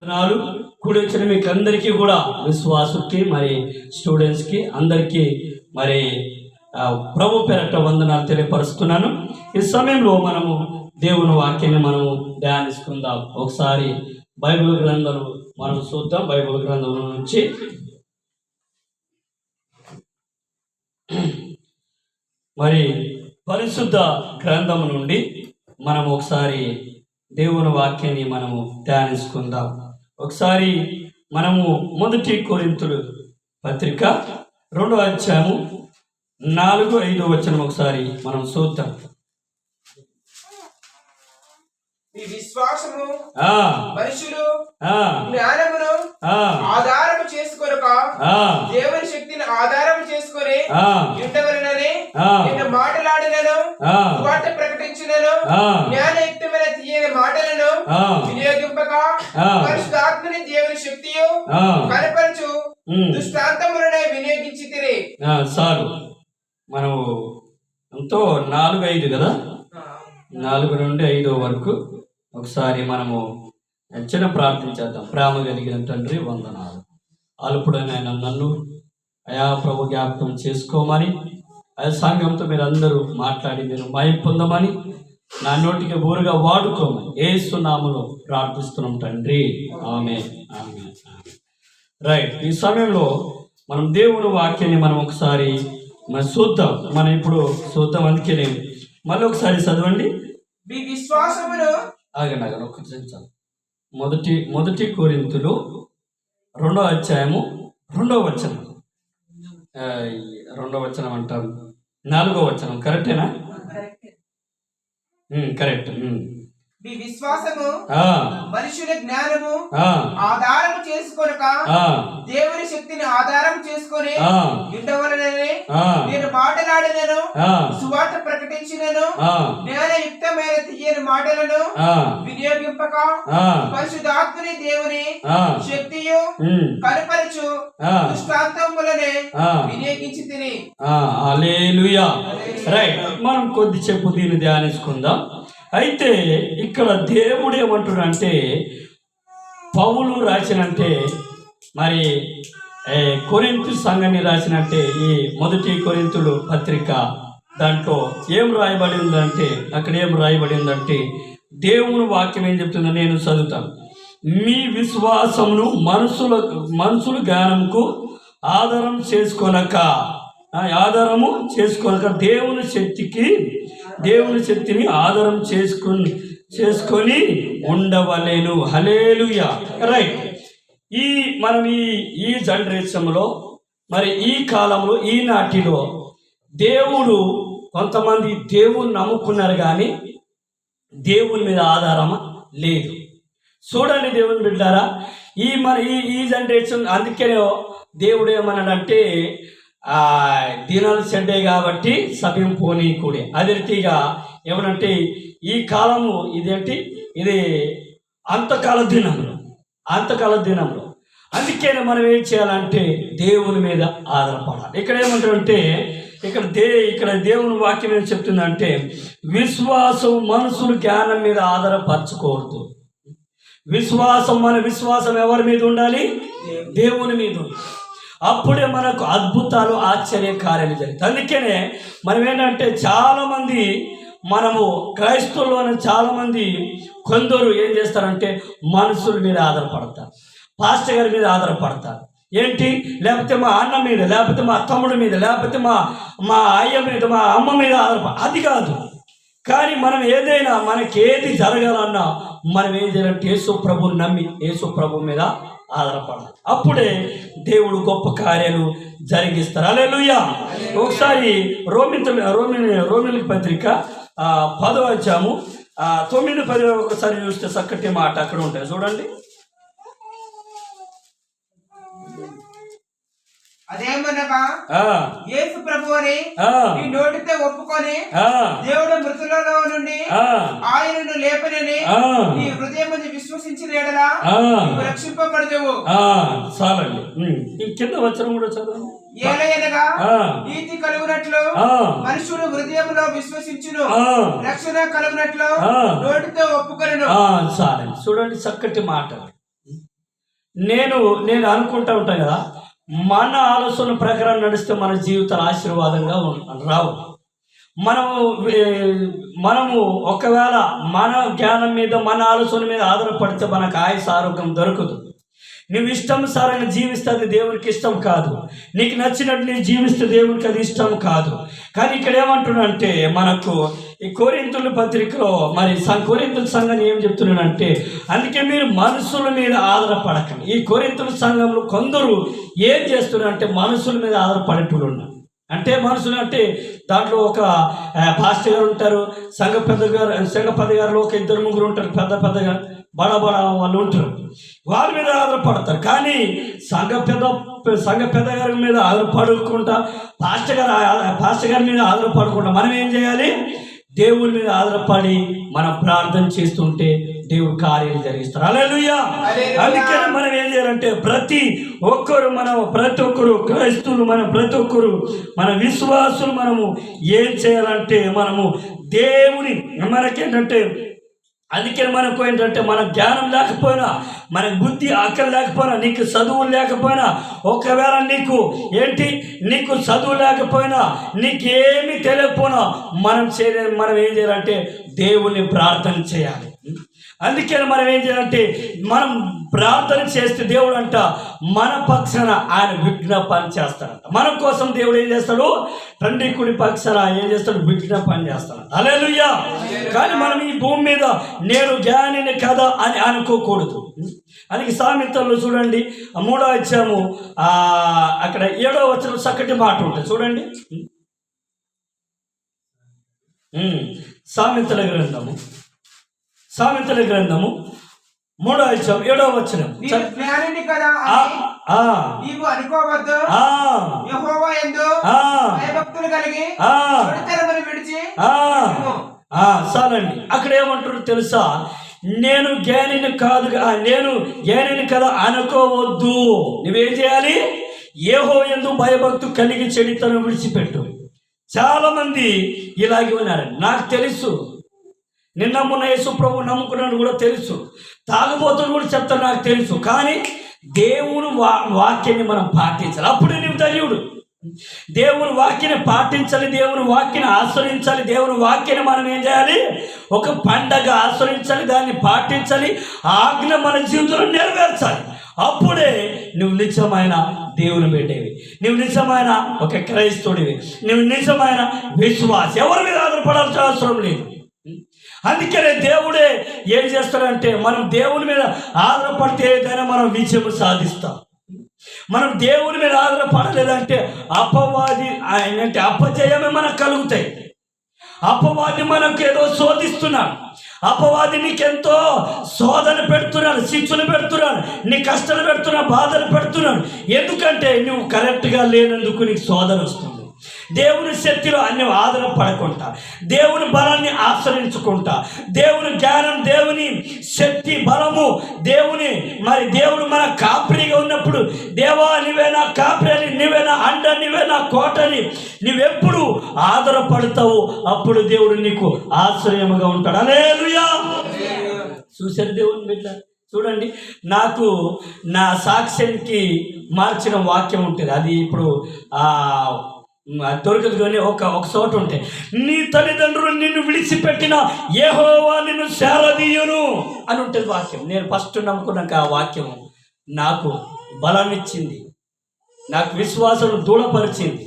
కూడి వచ్చిన మీకు అందరికీ కూడా విశ్వాసుకి మరి స్టూడెంట్స్కి అందరికీ మరి ప్రభు పేరట వందనాలు తెలియపరుస్తున్నాను. ఈ సమయంలో మనము దేవుని వాక్యాన్ని మనము ధ్యానించుకుందాం. ఒకసారి బైబిల్ గ్రంథం మనం చూద్దాం. బైబిల్ గ్రంథం నుంచి మరి పరిశుద్ధ గ్రంథం నుండి మనం ఒకసారి దేవుని వాక్యాన్ని మనము ధ్యానించుకుందాం. ఒకసారి మనము 1 కొరింథీయుల పత్రిక 2వ అధ్యాయము 4-5 వచనం ఒకసారి మనం చూద్దాం. ఈ విశ్వాసము మనుషులు జ్ఞానమును ఆధారము చేసుకొనక దేవుని శక్తిని ఆధారము చేసుకొని ఉండవలనని నేను మాట్లాడినను వాటి ప్రకటించినను జ్ఞానయుక్తమైన తీయని మాటలను వినియోగింపక పరిశుద్ధాత్మని దేవుని శక్తియు కనపరచు దృష్టాంతములనే వినియోగించి తిరిగి చాలు. మనం ఎంతో 4-5 కదా, 4 నుండి 5 వరకు ఒకసారి మనము చిన్న ప్రార్థన చేద్దాం. ప్రేమ కలిగిన తండ్రి వందనాలు. అల్పుడైన నన్ను అయా ప్రభు జ్ఞాపకం చేసుకోమని, అయా సంఘంతో మీరు అందరూ మాట్లాడి మీరు మయం పొందమని, నా నోటికి ఊరుగా వాడుకోమని యేసు నామములో ప్రార్థిస్తున్నాం తండ్రి. ఆమేన్. ఆమేన్. రైట్. ఈ సమయంలో మనం దేవుని వాక్యాన్ని మనం ఒకసారి మనం చూద్దాం. మనం ఇప్పుడు చూద్దాం. అందుకనే మళ్ళీ ఒకసారి చదవండి. మీ విశ్వాసమును ఆగండి ఒక్కసారి చాలు. 1 కొరింథీయులు 2వ అధ్యాయము 2వ వచనం, 2వ వచనం అంటాం, 4వ వచనం కరెక్టేనా? కరెక్ట్. మీ విశ్వాసము మనుషుల జ్ఞానము ఆధారము చేసుకొనక దేవుని శక్తిని ఆధారం చేసుకొని ఉండవలనని నేను మాట్లాడినను సువార్త ప్రకటించినను జ్ఞానయుక్తమైన తీయని మాటలను వినియోగింపక పరిశుద్ధాత్మని దేవుని శక్తియు కనపరచు దృష్టాంతములనే వినియోగించి తిని. హల్లెలూయా. రైట్. మనం కొద్దిసేపు దీన్ని ధ్యానించుకుందాం. అయితే ఇక్కడ దేవుడు ఏమంటున్నాడంటే, పౌలు రాసినంటే మరి కొరింథీ సంఘాన్ని రాసినట్టే ఈ 1 కొరింథీయుల పత్రిక దాంట్లో ఏం రాయబడి ఉందంటే, అక్కడ ఏం రాయబడి ఉందంటే దేవుని వాక్యం ఏం చెప్తుందో నేను చదువుతాను. మీ విశ్వాసమును మనుషుల జ్ఞానంకు ఆధారము చేసుకొనక దేవుని శక్తిని ఆధారం చేసుకొని ఉండవలేను. హల్లెలూయా. రైట్. మనం ఈ జనరేషన్లో మరి ఈ కాలంలో ఈనాటిలో దేవుడు కొంతమంది దేవుని నమ్ముకున్నారు కానీ దేవుని మీద ఆధారం లేదు. చూడండి దేవుని బిడ్డారా, ఈ జనరేషన్ అందుకనే దేవుడు ఏమన్నాడంటే దినాలు చెడ్డే కాబట్టి సమయం పోనీ కూడే. అదే రీతిగా ఏమనంటే ఈ కాలము ఇది అంతకాల దినంలో అందుకనే మనం ఏం చేయాలంటే దేవుని మీద ఆధారపడాలి. ఇక్కడ ఏమంటారంటే ఇక్కడ దేవుని వాక్యం ఏం చెప్తుందంటే, విశ్వాసం మనుషులు జ్ఞానం మీద ఆధారపరచకూడదు. మన విశ్వాసం ఎవరి మీద ఉండాలి? దేవుని మీద. అప్పుడే మనకు అద్భుతాలు ఆశ్చర్య కార్యాలు జరుగుతాయి. అందుకనే మనం ఏంటంటే చాలామంది మనము క్రైస్తవుల్లోనే చాలామంది కొందరు ఏం చేస్తారంటే మనుషుల మీద ఆధారపడతారు, పాస్టర్ గారి మీద ఆధారపడతారు. ఏంటి? లేకపోతే మా అన్న మీద, లేకపోతే మా తమ్ముడి మీద, లేకపోతే మా అయ్య మీద, మా అమ్మ మీద అది కాదు. కానీ మనం ఏదైనా మనకేది జరగాలన్నా మనం ఏం చేయాలంటే యేసు ప్రభువుని నమ్మి యేసు ప్రభు మీద ఆధారపడాలి. అప్పుడే దేవుడు గొప్ప కార్యాలు జరిగిస్తారు. హల్లెలూయా. ఒకసారి రోమీయుల పత్రిక 10వ అధ్యాయము 9-10 ఒకసారి చూస్తే చక్కటి మాట అక్కడ ఉంటాయి. చూడండి. అదేమనగా యేసు ప్రభువుని నీ నోటితో ఒప్పుకొని దేవుడు మృతులలో నుండి ఆయనను లేపనని నీ హృదయమును విశ్వసించిన యెడల నీవు రక్షింపబడదువు. చాలండి. కింద వచనం కూడా చదవండి. ఏలయనగా నీతి కలుగునట్లు మనుషుడు హృదయంలో విశ్వసించును, రక్షణ కలుగునట్లు నోటితో ఒప్పుకొనును. చాలండి. చూడండి చక్కటి మాట. నేను అనుకుంటూ ఉంటాను కదా, మన ఆలోచన ప్రకారం నడిస్తే మన జీవితాలు ఆశీర్వాదంగా రావు. మనము ఒకవేళ మన జ్ఞానం మీద మన ఆలోచన మీద ఆధారపడితే మనకు ఆయుష్ ఆరోగ్యం దొరకదు. నువ్వు ఇష్టానుసారంగా జీవిస్తే అది దేవునికి ఇష్టం కాదు. నీకు నచ్చినట్టు నీవు జీవిస్తే దేవునికి అది ఇష్టం కాదు. కానీ ఇక్కడ ఏమంటున్నానంటే, మనకు ఈ కొరింథీయుల పత్రికలో మరి కొరింథీయుల సంఘాన్ని ఏం చెప్తున్నానంటే, అందుకే మీరు మనుషుల మీద ఆధారపడకండి. ఈ కొరింథీయుల సంఘంలో కొందరు ఏం చేస్తున్నారంటే మనుషుల మీద ఆధారపడేటోళ్ళు ఉన్నారు. అంటే మనుషులు అంటే దాంట్లో ఒక పాస్టర్ గారు ఉంటారు, సంఘ పెద్ద గారులో ఒక 2-3 ఉంటారు, పెద్దగా బడ వాళ్ళు ఉంటారు, వాళ్ళ మీద ఆధారపడతారు. కానీ సంఘ పెద్ద గారి మీద ఆధారపడకుండా పాస్టర్ గారి మీద ఆధారపడకుండా మనం ఏం చేయాలి? దేవుని మీద ఆధారపడి మనం ప్రార్థన చేస్తుంటే దేవుడు కార్యాలు జరిగిస్తారు. హల్లెలూయా. అందుకని మనం ఏం చేయాలంటే ప్రతి ఒక్కరు క్రైస్తవులు, మనం ప్రతి ఒక్కరు మన విశ్వాసులు మనము ఏం చేయాలంటే మనము దేవుని మనకేంటంటే, అందుకని మనకు ఏంటంటే మన జ్ఞానం లేకపోయినా, మన బుద్ధి ఆకలి లేకపోయినా, నీకు చదువు లేకపోయినా, ఒకవేళ నీకు చదువు లేకపోయినా, నీకేమీ తెలియకపోయినా మనం ఏం చేయాలంటే దేవుణ్ణి ప్రార్థన చేయాలి. అందుకని మనం ఏం చేయాలంటే మనం ప్రార్థన చేస్తే దేవుడు అంట మన పక్షాన ఆయన విజ్ఞాపన చేస్తాడంట. మన కోసం దేవుడు ఏం చేస్తాడు? తండ్రి కుడి పక్షాన ఏం చేస్తాడు? విజ్ఞాపన చేస్తాడు. హల్లెలూయా. కానీ మనం ఈ భూమి మీద నేను జ్ఞానిని కదా అని అనుకోకూడదు. అందుకే సామెతల్లో చూడండి 3వ అధ్యాయము అక్కడ 7వ వచనం చక్కటి మాట ఉంటుంది చూడండి. సామెతల గ్రంథము 3వ అధ్యాయం 7వ వచనం. జ్ఞానిని కదా నీవు అనుకోవద్దు, యెహోవా యందు భయభక్తులు కలిగి చెడుతనమును విడిచి. చాలండి. అక్కడ ఏమంటారు తెలుసా? నేను జ్ఞానిని కదా అనుకోవద్దు. నువ్వేం చేయాలి? యెహోవా యందు భయభక్తులు కలిగి చెడుతనం విడిచిపెట్టు. చాలా మంది ఇలాగే ఉన్నారండి. నాకు తెలుసు, నిన్న మొన్న యేసు ప్రభు నమ్ముకున్నాను కూడా తెలుసు, తాగుబోతులు కూడా చెప్తాను నాకు తెలుసు. కానీ దేవుని వాక్యాన్ని మనం పాటించాలి. అప్పుడే నీవు ధన్యుడు. దేవుని వాక్యాన్ని పాటించాలి, దేవుని వాక్యాన్ని ఆశ్రయించాలి. దేవుని వాక్యాన్ని మనం ఏం చేయాలి? ఒక పండగ ఆశ్రయించాలి, దాన్ని పాటించాలి, ఆజ్ఞ మన జీవితంలో నెరవేర్చాలి. అప్పుడే నువ్వు నిజమైన దేవుని బిడ్డవి, నువ్వు నిజమైన ఒక క్రైస్తవుడివి, నువ్వు నిజమైన విశ్వాసి. ఎవరి మీద ఆధారపడాల్సిన అవసరం లేదు. అందుకనే దేవుడే ఏం చేస్తాడంటే మనం దేవుని మీద ఆధారపడితే ఏదైనా మనం విజయం సాధిస్తాం. మనం దేవుని మీద ఆధారపడలేదంటే అపజయమే మనకు కలుగుతాయి. అపవాది మనకు ఏదో శోధిస్తున్నాడు, అపవాది నీకెంతో శోధన పెడుతున్నాడు, శిక్షలు పెడుతున్నాడు, నీ కష్టాలు పెడుతున్నాడు, బాధలు పెడుతున్నాడు. ఎందుకంటే నువ్వు కరెక్ట్గా లేనందుకు నీకు శోధన వస్తుంది. దేవుని శక్తిలో అన్ని ఆధారపడకుండా, దేవుని బలాన్ని ఆశ్రయించుకుంటా, దేవుని జ్ఞానం, దేవుని శక్తి, బలము, దేవుడు మన కాపరిగా ఉన్నప్పుడు, దేవా నువ్వే నా కాపరి, నువ్వే నా అండ, నువ్వే నా కోటని నువ్వెప్పుడు ఆధారపడతావు, అప్పుడు దేవుడు నీకు ఆశ్రయముగా ఉంటాడు. హల్లెలూయా. చూశారు దేవుని బిడ్డ? చూడండి, నాకు నా సాక్ష్యానికి మార్చిన వాక్యం ఉంటుంది. అది ఇప్పుడు దొరకదు. కానీ ఒక చోట ఉంటే, నీ తల్లిదండ్రులు నిన్ను విడిచిపెట్టిన యెహోవా నిన్ను శారదీయును అని ఉంటుంది వాక్యం. నేను ఫస్ట్ నమ్ముకున్నాక ఆ వాక్యం నాకు బలాన్ని ఇచ్చింది, నాకు విశ్వాసం దృఢపరిచింది.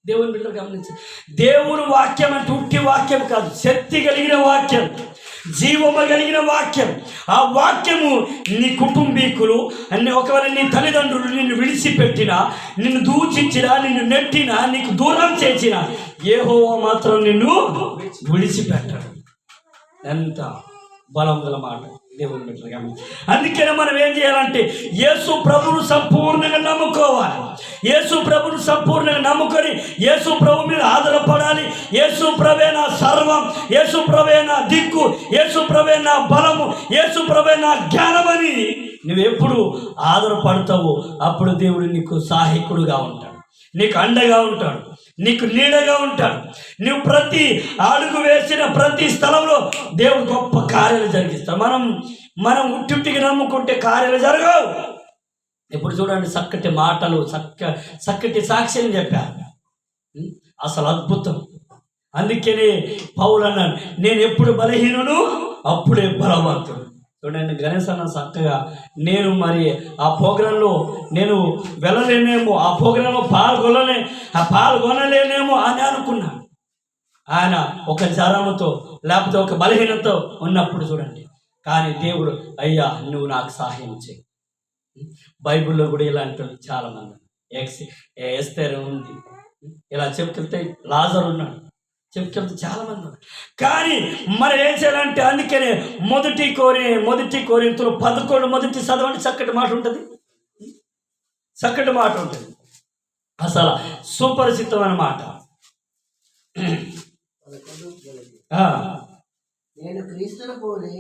దేవుని బిడ్డలు గమనించింది. దేవుని వాక్యం అంటే ఉట్టి వాక్యం కాదు, శక్తి కలిగిన వాక్యం, జీవము కలిగిన వాక్యం. ఆ వాక్యము నీ కుటుంబీకులు ఒకవేళ నీ తల్లిదండ్రులు నిన్ను విడిచిపెట్టినా, నిన్ను దూషించినా, నిన్ను నెట్టినా, నీకు దూరం చేసినా, యెహోవా మాత్రం నిన్ను విడిచిపెట్టడు. ఎంత బలం గల మాట దేవుని బిడ్డలుగా. అందుకనే మనం ఏం చేయాలంటే యేసు ప్రభువును సంపూర్ణంగా నమ్ముకోవాలి. యేసు ప్రభువును సంపూర్ణంగా నమ్ముకొని యేసు ప్రభు మీద ఆధారపడాలి. యేసు ప్రభువే నా సర్వం, యేసు ప్రభువే నా దిక్కు, యేసు ప్రభువే నా బలము, యేసు ప్రభువే నా జ్ఞానమని నువ్వెప్పుడు ఆధారపడతావో అప్పుడు దేవుడు నీకు సహాయకుడుగా ఉంటాడు, నీకు అండగా ఉంటాడు, నీకు నీడగా ఉంటాడు. నువ్వు ప్రతి అడుగు వేసిన ప్రతి స్థలంలో దేవుడు గొప్ప కార్యాలు జరిగిస్తాడు. మనం ఉట్టిగా నమ్ముకుంటే కార్యాలు జరగవు. ఇప్పుడు చూడండి, చక్కటి మాటలు, చక్కటి సాక్ష్యం చెప్పారు. అసలు అద్భుతం. అందుకనే పౌలు అన్నాడు, నేను ఎప్పుడు బలహీనుడు అప్పుడే బలవంతుడు. చూడండి, గణేష్ అన్న చక్కగా నేను మరి ఆ ప్రోగ్రాంలో నేను వెళ్ళలేనేమో, ఆ ప్రోగ్రాంలో పాల్గొనలేనేమో అని అనుకున్నాను. ఆయన ఒక జ్వరంతో లేకపోతే ఒక బలహీనతో ఉన్నప్పుడు చూడండి, కానీ దేవుడు, అయ్యా నువ్వు నాకు సహాయం చేయి. బైబిల్లో కూడా ఇలాంటి చాలామంది, ఎస్తేర్ ఉంది, ఇలా చెప్పుకెళ్తే లాజరు ఉన్నాడు, చెప్పుకెళ్తే చాలామంది ఉన్నారు. కానీ మరి ఏం చేయాలంటే, అందుకనే మొదటి కొరింథీయులు 11 మొదటి చదవండి, చక్కటి మాట ఉంటుంది, చక్కటి మాట ఉంటుంది, అసలు సుపరిచితమైన మాట. నేను క్రీస్తును పోలి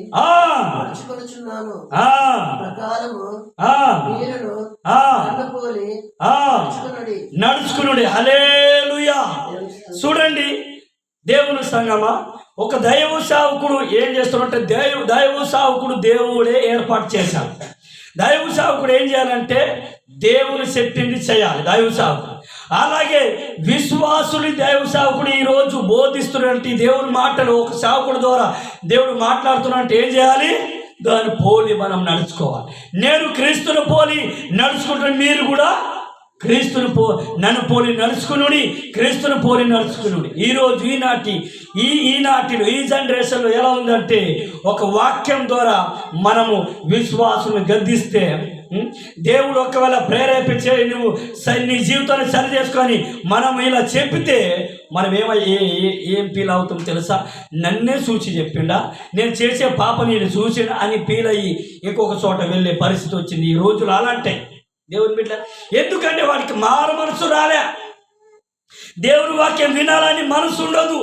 నడుచుకొనుచున్నాను, ప్రకారము మీరును నన్ను పోలి నడుచుకునుడి. హల్లెలూయా. చూడండి దేవుని సంగమా, ఒక దైవ సేవకుడు ఏం చేస్తున్నట్టే, దైవ సేవకుడు దేవుడే ఏర్పాటు చేశాడు. దైవ సేవకుడు ఏం చేయాలంటే దేవుని చెప్పింది చేయాలి దైవ సేవకుడు. అలాగే విశ్వాసుని దైవ సేవకుడు ఈరోజు బోధిస్తున్నట్టు దేవుని మాటలు ఒక సేవకుడు ద్వారా దేవుడు మాట్లాడుతున్నట్టు ఏం చేయాలి, దాన్ని పోలి మనం నడుచుకోవాలి. నేను క్రీస్తును పోలి నడుచుకుంటున్న మీరు కూడా నన్ను పోలి నడుచుకునుడి, క్రీస్తును పోలి నడుచుకునుడి. ఈరోజు ఈనాటిలో ఈ జనరేషన్లో ఎలా ఉందంటే, ఒక వాక్యం ద్వారా మనము విశ్వాసుని గద్దిస్తే, దేవుడు ఒకవేళ ప్రేరేపించే నువ్వు నీ జీవితాన్ని సరి చేసుకొని మనం ఇలా చెప్పితే మనం ఏం ఫీల్ అవుతాం తెలుసా? నన్నే చూసి చెప్పిండా, నేను చేసే పాప నేను చూసిన అని ఫీల్ అయ్యి ఇంకొక చోట వెళ్ళే పరిస్థితి వచ్చింది ఈ రోజులు. అలాంటి దేవుని బిడ్డ, ఎందుకంటే వాడికి మారు మనసు రాలే, దేవుని వాక్యం వినాలని మనసు ఉండదు,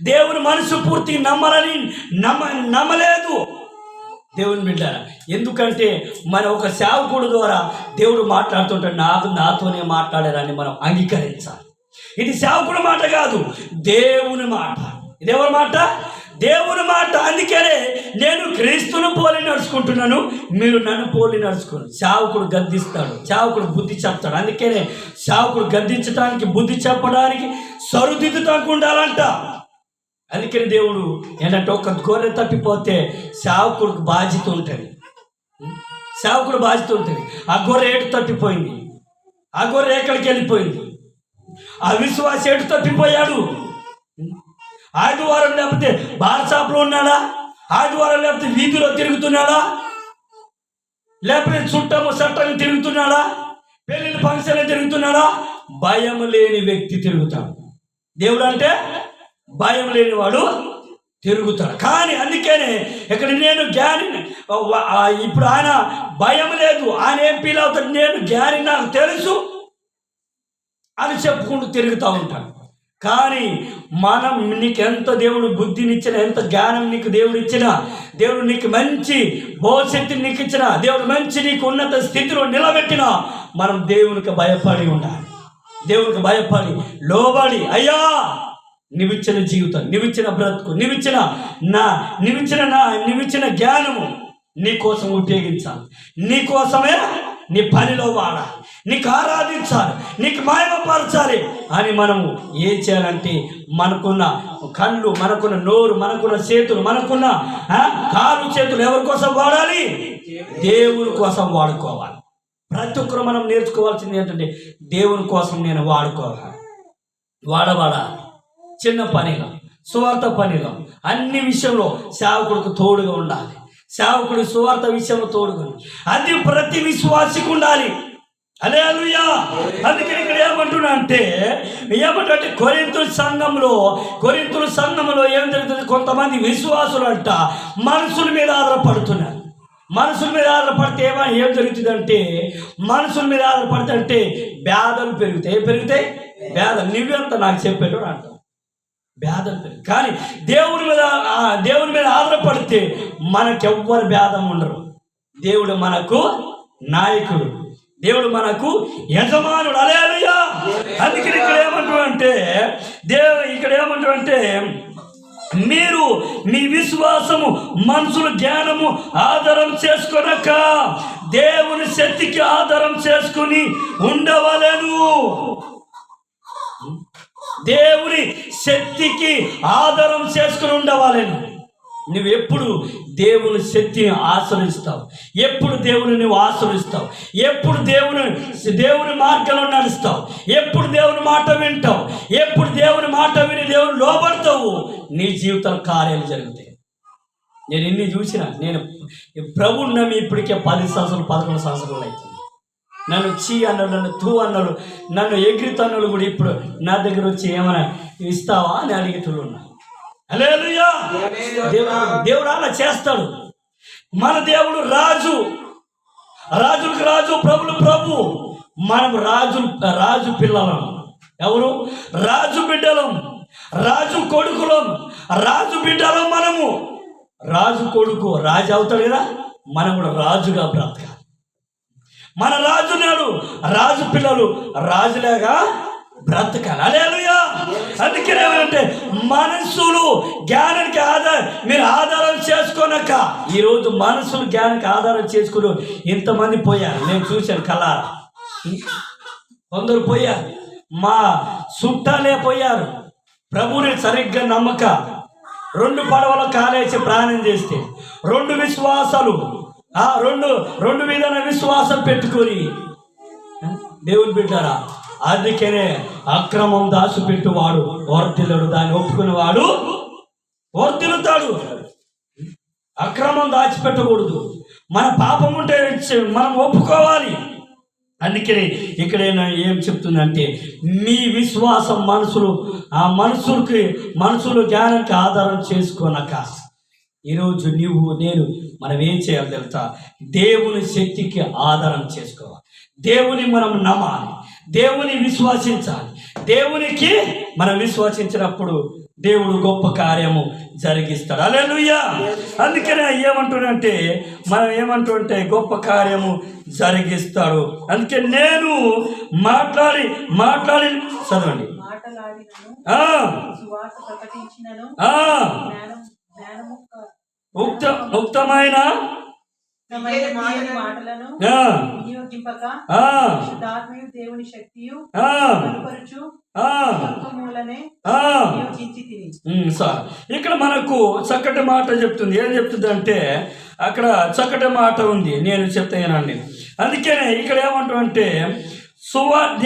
దేవుని మనసు పూర్తి నమ్మాలని నమ్మలేదు. దేవుని బిడ్డ, ఎందుకంటే మన ఒక సేవకుడు ద్వారా దేవుడు మాట్లాడుతుంటే నాతోనే మాట్లాడారని మనం అంగీకరించాలి. ఇది సేవకుడి మాట కాదు, దేవుని మాట. ఇది ఎవరి మాట? దేవుని మాట. అందుకనే నేను క్రీస్తును పోలి నడుచుకుంటున్నాను, మీరు నన్ను పోలి నడుచుకోండి. సేవకుడు గద్దిస్తాడు, సేవకుడు బుద్ధి చెప్తాడు. అందుకనే సేవకుడు గద్దించడానికి, బుద్ధి చెప్పడానికి, సరుదిద్దుతానికి ఉండాలంట. అందుకని దేవుడు ఏంటంటే, ఒక గొర్రె తప్పిపోతే సేవకుడికి బాధ్యత ఉంటుంది, సేవకుడు బాధ్యత ఉంటుంది. ఆ గొర్రె ఏడు తప్పిపోయింది, ఆ గొర్రె ఎక్కడికి వెళ్ళిపోయింది, ఆ విశ్వాస ఏడు తప్పిపోయాడు. ఆదివారం లేకపోతే బార్ షాప్లో ఉన్నాడా, ఆదివారం లేకపోతే వీధిలో తిరుగుతున్నాడా, లేకపోతే చుట్టము చట్టం తిరుగుతున్నాడా, పెళ్ళిళ్ళ ఫంక్షన్లు తిరుగుతున్నాడా? భయం లేని వ్యక్తి తిరుగుతాడు. దేవుడు అంటే భయం లేనివాడు తిరుగుతాడు. కానీ అందుకనే ఇక్కడ నేను జ్ఞాని, ఇప్పుడు ఆయన భయం లేదు, ఆయన ఏం ఫీల్ అవుతాడు, నేను జ్ఞాని, నాకు తెలుసు అని చెప్పుకుంటూ తిరుగుతూ ఉంటాడు. కానీ మనం నీకు ఎంత దేవుడు బుద్ధినిచ్చినా, ఎంత జ్ఞానం నీకు దేవుడు ఇచ్చినా, దేవుడు నీకు మంచి భవిష్యత్తుని నీకు ఇచ్చినా, దేవుడు మంచి నీకు ఉన్నత స్థితిలో నిలబెట్టినా, మనం దేవునికి భయపడి ఉండాలి. దేవునికి భయపడి లోబడి, అయ్యా నీవిచ్చిన జీవితం, నీవిచ్చిన బ్రతుకు, నీవిచ్చిన జ్ఞానము నీకోసం ఉపయోగించాలి, నీకోసమే నీ పనిలో వాడాలి, నీకు ఆరాధించాలి, నీకు మహిమపరచాలి అని మనము ఏం చేయాలంటే, మనకున్న కళ్ళు, మనకున్న నోరు, మనకున్న చేతులు, మనకున్న కాలు చేతులు ఎవరి కోసం వాడాలి? దేవుని కోసం వాడుకోవాలి. ప్రతి ఒక్కరు మనం నేర్చుకోవాల్సింది ఏంటంటే, దేవుని కోసం నేను వాడబడాలి. చిన్న పనిలో, సువార్త పనిలో, అన్ని విషయంలో సేవకుడికి తోడుగా ఉండాలి. సేవకుడు సువార్త విషయంలో తోడుగా ఉండాలి. అది ప్రతి విశ్వాసికి ఉండాలి. హల్లెలూయా. అందుకని ఇక్కడ ఏమంటున్నా అంటే కొరింథీయుల సంఘంలో ఏం జరుగుతుంది? కొంతమంది విశ్వాసులు అంట మనుషుల మీద ఆధారపడుతున్నారు. మనుషుల మీద ఆధారపడితే ఏం జరుగుతుందంటే, మనుషుల మీద ఆధారపడితే వ్యాధులు పెరుగుతాయి. పెరుగుతాయి వ్యాధులు. నువ్వెంత నాకు చెప్పేటోడు అంట, భేదం పెరుగుతుంది. కానీ దేవుని మీద ఆధారపడితే మనకెవ్వరు భేదం ఉండరు. దేవుడు మనకు నాయకుడు, దేవుడు మనకు యజమానుడు. హల్లెలూయా. అందుకని ఇక్కడ ఏమంటాడంటే మీరు మీ విశ్వాసము మనుషుల జ్ఞానము ఆధారం చేసుకొనక దేవుని శక్తికి ఆధారం చేసుకుని ఉండవలెను. దేవుని శక్తికి ఆధారం చేసుకుని ఉండవాలని. నువ్వు ఎప్పుడు దేవుని శక్తిని ఆశ్రయిస్తావు, ఎప్పుడు దేవుని నువ్వు ఆశ్రయిస్తావు, ఎప్పుడు దేవుని మార్గంలో నడుస్తావు, ఎప్పుడు దేవుని మాట వింటావు, ఎప్పుడు దేవుని మాట విని దేవుని లోబడతావు, నీ జీవితంలో కార్యాలు జరుగుతాయి. నేను ఇన్ని చూసిన, నేను ప్రభువుని నమ్మి ఇప్పటికే 10 సంవత్సరాలు 11 సంవత్సరాలు అవుతుంది. నన్ను చీ అన్నాడు, నన్ను తూ అన్నాడు, నన్ను ఎగిరితన్నాడు కూడా ఇప్పుడు నా దగ్గర వచ్చి ఏమైనా ఇస్తావా అని అడిగేటోళ్ళు. హల్లెలూయా. దేవుడు అలా చేస్తాడు. మన దేవుడు రాజు, రాజులకు రాజు, ప్రభులు ప్రభు. మనం రాజు పిల్లలం. ఎవరు? రాజు బిడ్డలం, రాజు కొడుకులం, రాజు బిడ్డలం. మనము రాజు కొడుకు రాజు అవుతాడు కదా, మనం కూడా రాజుగా బ్రతకాలి. మన రాజు నాడు రాజు పిల్లలు రాజులాగా బ్రతకాలి. హల్లెలూయా. అందుకే ఏమంటే మనుషులు జ్ఞానానికి మీరు ఆధారం చేసుకోనక, ఈరోజు మనుషులు జ్ఞానానికి ఆధారం చేసుకుని ఇంతమంది పోయారు. నేను చూశాను కళ్ళారా. కొందరు పోయారు, మా చుట్టాలే పోయారు. ప్రభువుని సరిగ్గా నమ్మక 2 పడవల కాలేసి ప్రాణం చేస్తే 2 విశ్వాసాలు, 2 విధాన విశ్వాసం పెట్టుకొని దేవుని బిడ్డారా. అందుకనే అక్రమం దాచిపెట్టువాడు వర్ధిల్లుడు, దాన్ని ఒప్పుకునేవాడు వర్ధిల్లుతాడు. అక్రమం దాచిపెట్టకూడదు. మన పాపం ఉంటే మనం ఒప్పుకోవాలి. అందుకని ఇక్కడ ఏం చెప్తుందంటే, మీ విశ్వాసం మనుషులు జ్ఞానానికి ఆధారం చేసుకోనక. ఈరోజు నేను మనం ఏం చేయాలి తెలుసా? దేవుని శక్తికి ఆధారం చేసుకోవాలి. దేవుని మనం నమ్మాలి, దేవుని విశ్వసించాలి. దేవునికి మనం విశ్వసించినప్పుడు దేవుడు గొప్ప కార్యము జరిగిస్తాడు. హల్లెలూయా. అందుకనే మనం ఏమంటుంటే గొప్ప కార్యము జరిగిస్తాడు. అందుకే నేను మాట్లాడి చదవండి. ఉక్తమైన దేవుని శక్తియు ఇక్కడ మనకు చక్కటి మాట చెప్తుంది. ఏం చెప్తుంది అంటే, అక్కడ చక్కటి మాట ఉంది, నేను చెప్తానండి. అందుకనే ఇక్కడ ఏమంటామంటే,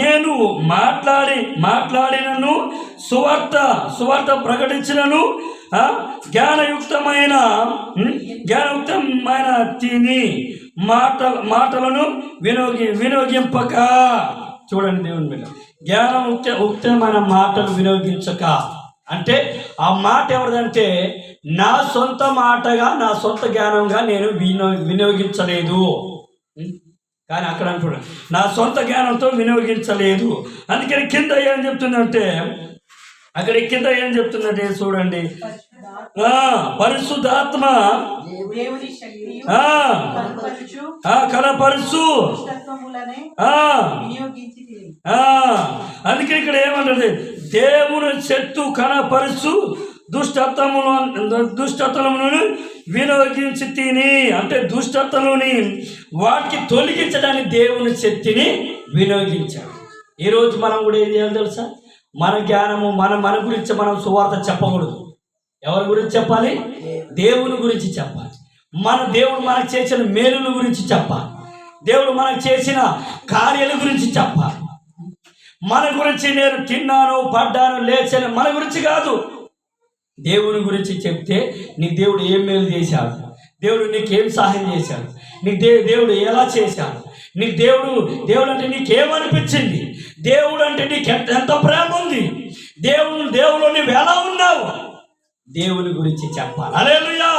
నేను మాట్లాడినను సువార్త ప్రకటించినను జ్ఞానయుక్తమైన తిని మాటలను వినియోగింపక. చూడండి దేవుని మీద, జ్ఞానయుక్తమైన మాటలు వినియోగించక అంటే ఆ మాట ఎవరిదంటే, నా సొంత మాటగా, నా సొంత జ్ఞానంగా నేను వినియోగించలేదు. కానీ అక్కడ అంటున్నాడు, నా సొంత జ్ఞానంతో వినియోగించలేదు. అందుకని కింద ఏం చెప్తుందంటే, చూడండి, పరిశుద్ధాత్మ కనపరుచు. అందుకే ఇక్కడ ఏమంటుంది, దేవుని శక్తి కనపరుచు దుష్టత్వములను వినియోగించి తిని, అంటే దుష్టత్వముని వాటికి తొలగించడానికి దేవుని శక్తిని వినియోగించాడు. ఈరోజు మనం కూడా ఏం చేయాలి తెలుసా? మన జ్ఞానము మన గురించి మనం సువార్త చెప్పకూడదు. ఎవరి గురించి చెప్పాలి? దేవుని గురించి చెప్పాలి. దేవుడు మనకు చేసిన మేలుల గురించి చెప్పాలి. దేవుడు మనకు చేసిన కార్యాల గురించి చెప్పాలి. మన గురించి, నేను తిన్నాను, పడ్డాను, లేచాను, మన గురించి కాదు, దేవుని గురించి చెప్తే నీకు దేవుడు ఏం మేలు చేశాడు, దేవుడు నీకేం సహాయం చేశాడు, నీకు దేవుడు ఎలా చేశాడు, నీకు దేవుడు అంటే నీకేమనిపించింది, దేవుడు అంటే నీకు ఎంత ప్రేమ ఉంది, దేవుడు నువ్వు ఎలా ఉన్నావు, దేవుని గురించి చెప్పాలి. హల్లెలూయా.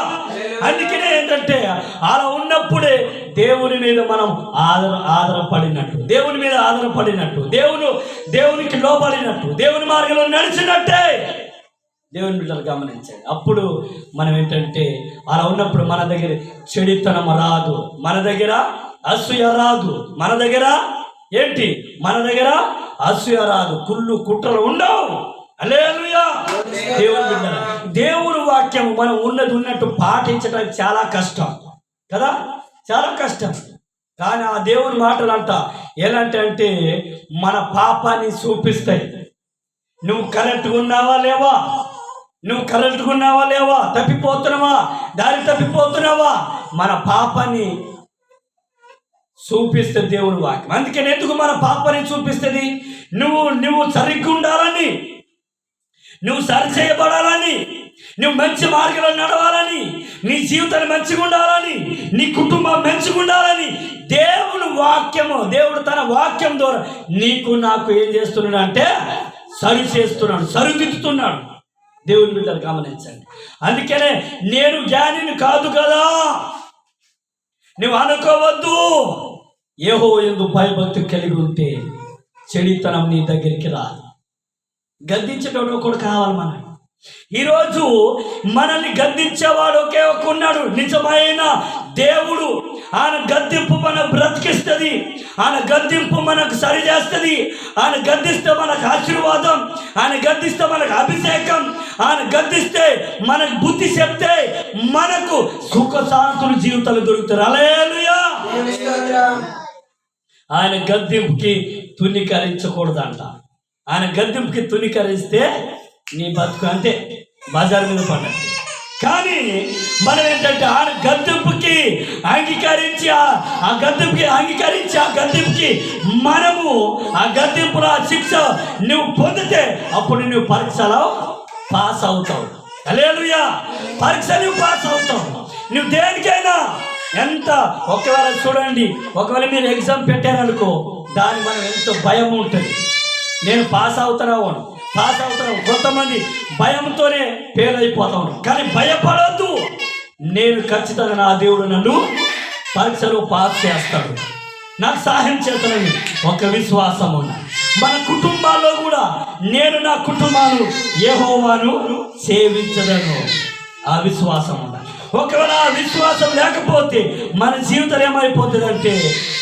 అందుకనే ఏంటంటే, అలా ఉన్నప్పుడే దేవుని మీద మనం ఆధారపడినట్టు, దేవుని మీద ఆధారపడినట్టు, దేవునికి లోబడినట్టు, దేవుని మార్గంలో నడిచినట్టే. దేవుని బిడ్డలు గమనించండి. అప్పుడు మనం ఏంటంటే, అలా ఉన్నప్పుడు మన దగ్గర చెడుతనం రాదు, మన దగ్గర అసూయ రాదు, మన దగ్గర అసూయ రాదు, కుళ్ళు కుట్రలు ఉండవు. హల్లెలూయా. దేవుని వాక్యం మనం ఉన్నట్టు పాటించడం చాలా కష్టం కదా, చాలా కష్టం. కానీ ఆ దేవుని మాటలు అంట ఎలాంటి మన పాపాన్ని చూపిస్తాయి. నువ్వు కరెక్ట్గా ఉన్నావా లేవా, నువ్వు కరెక్ట్గా ఉన్నావా లేవా, తప్పిపోతున్నావా, దారి తప్పిపోతున్నావా, మన పాపాన్ని చూపిస్తుంది దేవుని వాక్యం. అందుకని ఎందుకు మన పాపాన్ని చూపిస్తుంది? నువ్వు సరిగ్గా ఉండాలని, నువ్వు సరిచేయబడాలని, నువ్వు మంచి మార్గంలో నడవాలని, నీ జీవితాన్ని మంచిగా ఉండాలని, నీ కుటుంబం మంచిగా ఉండాలని దేవుని వాక్యము, దేవుడు తన వాక్యం ద్వారా నీకు నాకు ఏం చేస్తున్నాడు అంటే సరి చేస్తున్నాడు, సరిదిద్దుతున్నాడు. దేవుని బిడ్డలు గమనించండి. అందుకనే నేను జ్ఞానిని కాదు కదా నువ్వు అనుకోవద్దు. యెహోవాయందు భయభక్తి కలిగి ఉంటే చెడితనం నీ దగ్గరికి రాదు. గద్దించేటోడు ఒకడు కావాలి మనకి. ఈరోజు మనల్ని గద్దించేవాడు ఒకే ఒక ఉన్నాడు, నిజమైన దేవుడు. ఆయన గద్దింపు మన బ్రతికిస్తుంది, ఆయన గద్దింపు మనకు సరి చేస్తుంది, ఆయన గద్దిస్తే మనకు ఆశీర్వాదం, ఆయన గద్దిస్తే మనకు అభిషేకం, ఆయన గద్దిస్తే మనకు బుద్ధి చెప్తే మనకు సుఖ శాంతులు జీవితాలు దొరుకుతారు. హల్లెలూయా. ఆయన గద్దింపుకి తునీకరించకూడదంట. ఆయన గద్దింపుకి తునీకరిస్తే నీ బతుకు అంతే బజార్ మీద పడ్డట్టు. కానీ మనం ఏంటంటే ఆయన గద్దింపుకి అంగీకరించి ఆ గద్దింపుకి మనము ఆ గద్దింపుల శిక్ష నువ్వు పొందితే అప్పుడు నువ్వు పరీక్షలో పాస్ అవుతావు. హల్లెలూయా. పరీక్ష నువ్వు పాస్ అవుతావు. నువ్వు దేనికైనా ఎంత ఒకవేళ చూడండి, ఒకవేళ మీరు ఎగ్జామ్ పెట్టారనుకో, దాని మనం ఎంతో భయం ఉంటుంది. నేను పాస్ అవుతున్నావు. కొంతమంది భయంతోనే ఫెయిల్ అయిపోతాను. కానీ భయపడద్దు, నేను ఖచ్చితంగా నా దేవుడు నన్ను పరీక్షలో పాస్ చేస్తాడు, నాకు సహాయం చేస్తానని ఒక విశ్వాసం ఉంది. మన కుటుంబాల్లో కూడా నేను నా కుటుంబాన్ని యెహోవాను సేవించదను, ఆ విశ్వాసం ఉంది. ఒకవేళ ఆ విశ్వాసం లేకపోతే మన జీవితం ఏమైపోతుందంటే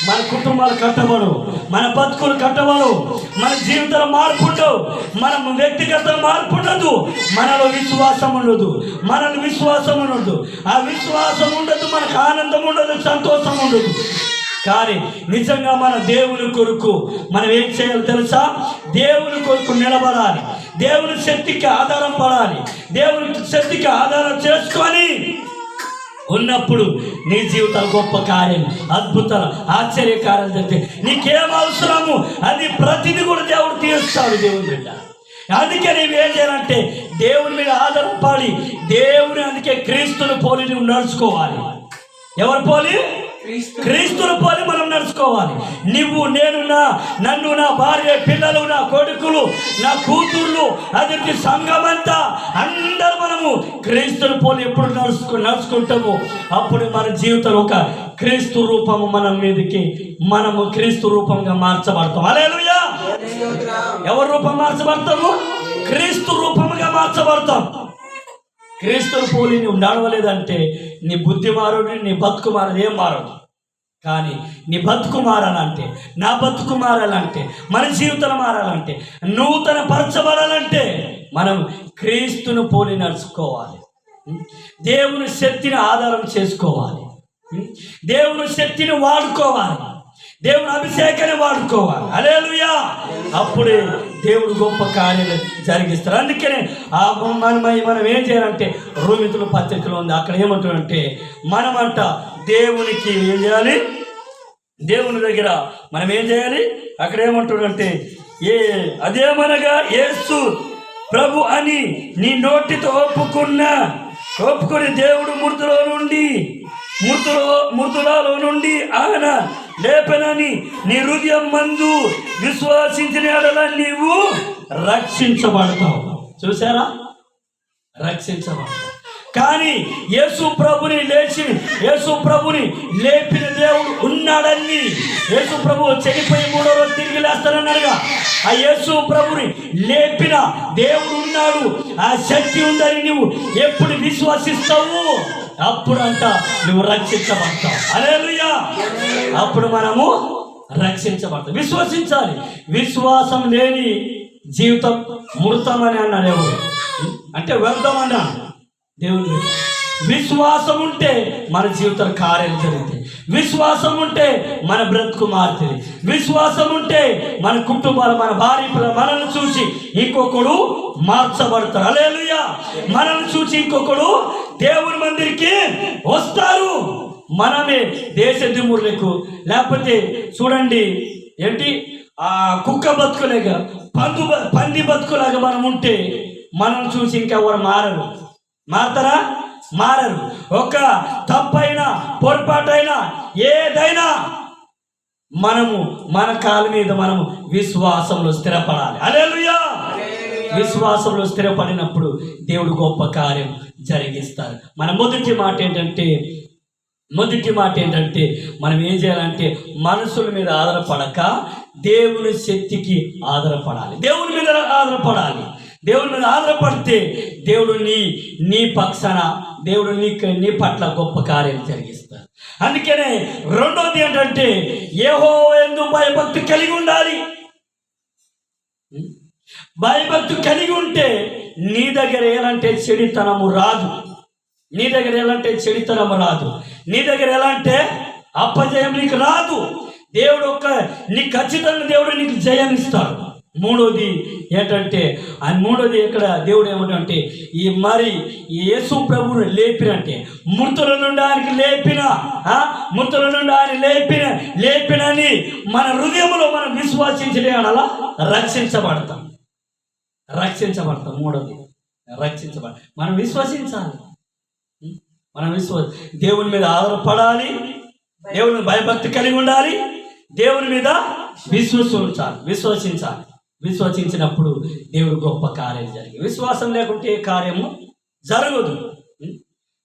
మన కుటుంబాలు కట్టబడు, మన బతుకులు కట్టబడు, మన జీవితాలు మార్పు ఉండవు, మన వ్యక్తిగత మార్పు ఉండదు, మనలో విశ్వాసం ఉండదు, ఆ విశ్వాసం ఉండదు, మనకు ఆనందం ఉండదు, సంతోషం ఉండదు. కానీ నిజంగా మన దేవుని కొరకు మనం ఏం చేయాలి తెలుసా? దేవుని కొరకు నిలబడాలి, దేవుని శక్తికి ఆధారం పడాలి, దేవుని శక్తికి ఆధారం చేసుకొని ఉన్నప్పుడు నీ జీవితాలు గొప్ప కార్యం, అద్భుతాలు, ఆశ్చర్యకార్యాలు జరిగితే నీకేం అవసరము అది ప్రతిదీ కూడా దేవుడు తీరుస్తాడు. దేవుని బిడ్డ అందుకే నీవేం చేయాలంటే దేవుని మీద ఆధారపడి దేవుని, అందుకే క్రీస్తుని పోలి నువ్వు నడుచుకోవాలి. ఎవరు పోలి? క్రీస్తుని పోలి మనం నడుచుకోవాలి. నన్ను, నా భార్య, పిల్లలు, నా కొడుకులు, నా కూతుర్లు, అదికి సంఘమంతా అందరూ మనము క్రీస్తుని పోలి ఎప్పుడు నడుచుకుంటాము అప్పుడు మన జీవితంలో ఒక క్రీస్తు రూపము మన మీదకి మనము క్రీస్తు రూపంగా మార్చబడతాం. హల్లెలూయా. ఎవరి రూపం మార్చబడతాము? క్రీస్తు రూపముగా మార్చబడతాం. క్రీస్తుని పోలి నువ్వు నడవలేదంటే నీ బుద్ధి మారదు, నీ బతుకు మారదు, ఏం మారదు. కానీ నీ బతుకు మారాలంటే, నా బతుకు మారాలంటే, మన జీవితం మారాలంటే, నూతన పరచబడాలంటే మనం క్రీస్తుని పోలి నడుచుకోవాలి. దేవుని శక్తిని ఆధారం చేసుకోవాలి, దేవుని శక్తిని వాడుకోవాలి, దేవుని అభిషేకాన్ని వాడుకోవాలి. హల్లెలూయా. అప్పుడే దేవుడు గొప్ప కార్యాలు జరిగిస్తారు. అందుకనే మనం ఏం చేయాలంటే రోమితుల పత్రికలో ఉంది, అక్కడ ఏమంటాడంటే మనమంట దేవునికి ఏం చేయాలి? దేవుని దగ్గర మనం ఏం చేయాలి? అక్కడ ఏమంటాడంటే అదేమనగా యేసు ప్రభు అని నీ నోటితో ఒప్పుకొని దేవుడు మృతులలో నుండి ఆయన లేపనని నీ హృదయం మందు విశ్వాసించిన యెడల నీవు రక్షించబడతావు. చూసారా? రక్షించబడతావు. కానీ యేసు ప్రభుని లేపిన దేవుడు ఉన్నాడని, యేసు ప్రభు చనిపోయి 3వ రోజు తిరిగి లేస్తానన్నాడుగా. ఆ యేసు ప్రభుని లేపిన దేవుడు ఉన్నాడు, ఆ శక్తి ఉందని నువ్వు ఎప్పుడు విశ్వసిస్తావు అప్పుడంట నువ్వు రక్షించబడతావు. హల్లెలూయా. అప్పుడు మనము రక్షించబడతాం. విశ్వసించాలి. విశ్వాసం లేని జీవితం మృతమని అన్నాడు. ఎవరు అంటే వ్యర్థమన్నా దేవుని బిడ్డ, విశ్వాసం ఉంటే మన జీవితాల కార్యాలు జరుగుతాయి. విశ్వాసం ఉంటే మన బ్రతుకు మారుతుంది. విశ్వాసం ఉంటే మన కుటుంబాలు, మన భార్య పిల్లలు మనల్ని చూసి ఇంకొకడు మార్చబడతారు. హల్లెలూయా. మనల్ని చూసి ఇంకొకడు దేవుని మందిరికి వస్తారు. మనమే దేశ దిమ్ములకు, లేకపోతే చూడండి ఏంటి కుక్క బతుకులేగా పంది బతుకులాగా మనం ఉంటే మనం చూసి ఇంకెవరు మారతారా? మారరు. ఒక తప్పైనా పొరపాటైనా ఏదైనా మనము మన కాళ్ళ మీద మనము విశ్వాసంలో స్థిరపడాలి. హల్లెలూయా. విశ్వాసంలో స్థిరపడినప్పుడు దేవుడు గొప్ప కార్యం జరిగిస్తారు. మన మొదటి మాట ఏంటంటే మనం ఏం చేయాలంటే మనుషుల మీద ఆధారపడక దేవుని శక్తికి ఆధారపడాలి. దేవుని మీద ఆధారపడాలి. దేవుని మీద ఆధారపడితే దేవుడు నీ పక్షాన, దేవుడు నీ పట్ల గొప్ప కార్యాలు జరిగిస్తారు. అందుకనే రెండోది ఏంటంటే యెహోవా యందు భయభక్తి కలిగి ఉండాలి. భయభక్తి కలిగి ఉంటే నీ దగ్గర ఎలాంటి చెడితనము రాదు. నీ దగ్గర ఎలాంటి చెడితనము రాదు. నీ దగ్గర ఎలాంటి అపజయం నీకు రాదు. దేవుడు నీకు ఖచ్చితంగా దేవుడు నీకు జయం ఇస్తాడు. మూడోది ఏంటంటే ఇక్కడ దేవుడు ఏమంటే మరి యేసు ప్రభువును లేపినంటే మృతుల నుండి ఆయనకి లేపినని మన హృదయంలో మనం విశ్వాసించలే అలా రక్షించబడతాం. మూడోది మనం విశ్వసించాలి. దేవుని మీద ఆధారపడాలి. దేవుని భయభక్తి కలిగి ఉండాలి. దేవుని మీద విశ్వసించినప్పుడు దేవుడు గొప్ప కార్యం జరిగి. విశ్వాసం లేకుంటే ఏ కార్యము జరగదు.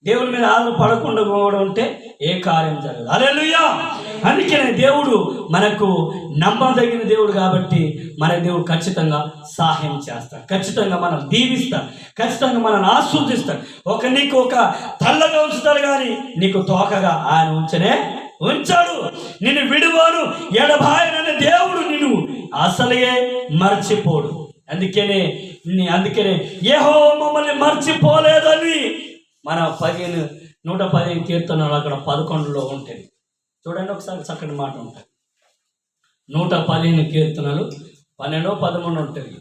దేవుని మీద ఆధారపడకుండా ఉంటే ఏ కార్యం జరగదు. హల్లెలూయా. అందుకనే దేవుడు మనకు నమ్మదగిన దేవుడు కాబట్టి మన దేవుడు ఖచ్చితంగా సహాయం చేస్తాడు. ఖచ్చితంగా మనం దీవిస్తాడు. ఖచ్చితంగా మనల్ని ఆశీర్వదిస్తాడు. నీకు ఒక తల్లగా ఉంచుతాడు కానీ నీకు తోకగా ఆయన ఉంచాడు. నిన్ను విడువను ఎడబాయననే దేవుడు నిన్ను అసలే మర్చిపోడు. అందుకనే యెహోవా మమ్మల్ని మర్చిపోలేదని మన 115 కీర్తనలు అక్కడ 11లో ఉంటుంది. చూడండి ఒకసారి, చక్కటి మాట ఉంటుంది. 115 కీర్తనలు 12, 13 ఉంటుంది.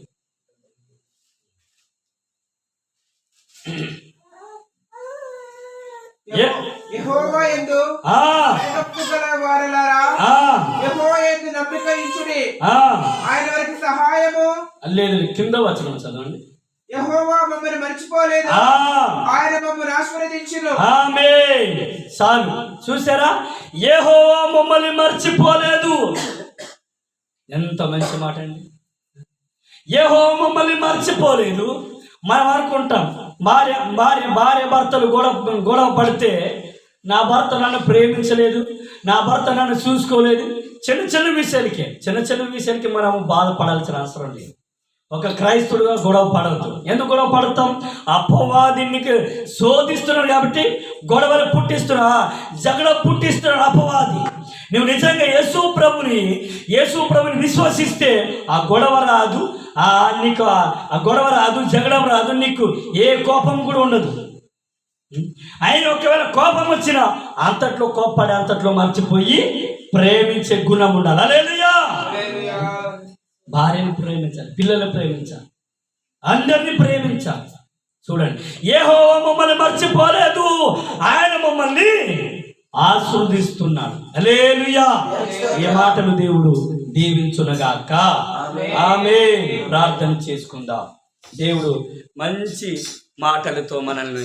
యెహోవా యందు భయభక్తి గల వారలారా, యెహోవా యందు నమ్మిక ఉంచుడి. ఆయన వారికి సహాయము. లేదు, కింద వచనం చదవండి. యెహోవా మమ్మల్ని మర్చిపోలేదు, ఆయన మమ్మల్ని ఆశీర్వదించును. ఆమేన్. చాలు. చూసారా, యెహోవా మమ్మల్ని మర్చిపోలేదు. ఎంత మంచి మాట అండి. యెహోవా మమ్మల్ని మర్చిపోలేదు. మనం అనుకుంటాం భార్య భర్తలు గొడవ పడితే నా భర్త నన్ను ప్రేమించలేదు, నా భర్త నన్ను చూసుకోలేదు. చిన్న విషయాలకి మనం బాధపడాల్సిన అవసరం లేదు. ఒక క్రైస్తవుడుగా గొడవ పడవద్దు. ఎందుకు గొడవ పడతాం? అపవాదినికి శోధిస్తున్నాడు కాబట్టి గొడవలు జగడ పుట్టిస్తున్నాడు అపవాది. నువ్వు నిజంగా యేసు ప్రభుని విశ్వసిస్తే ఆ గొడవ రాదు, నీకు ఆ గొడవ రాదు, జగడం రాదు, నీకు ఏ కోపం కూడా ఉండదు. ఆయన ఒకవేళ కోపం వచ్చినా అంతట్లో కోప్పడి అంతట్లో మర్చిపోయి ప్రేమించే గుణం ఉండాలి. హల్లెలూయా. భార్యను ప్రేమించాలి, పిల్లల్ని ప్రేమించాలి, అందరినీ ప్రేమించాలి. చూడండి, యెహోవా మమ్మల్ని మర్చిపోలేదు, ఆయన మమ్మల్ని ఆశీర్వదిస్తున్నాడు. హల్లెలూయా. ఈ మాటలు దేవుడు దీవించునగాక. ఆమేన్. ప్రార్థన చేసుకుందాం. దేవుడు మంచి మాటలతో మనల్ని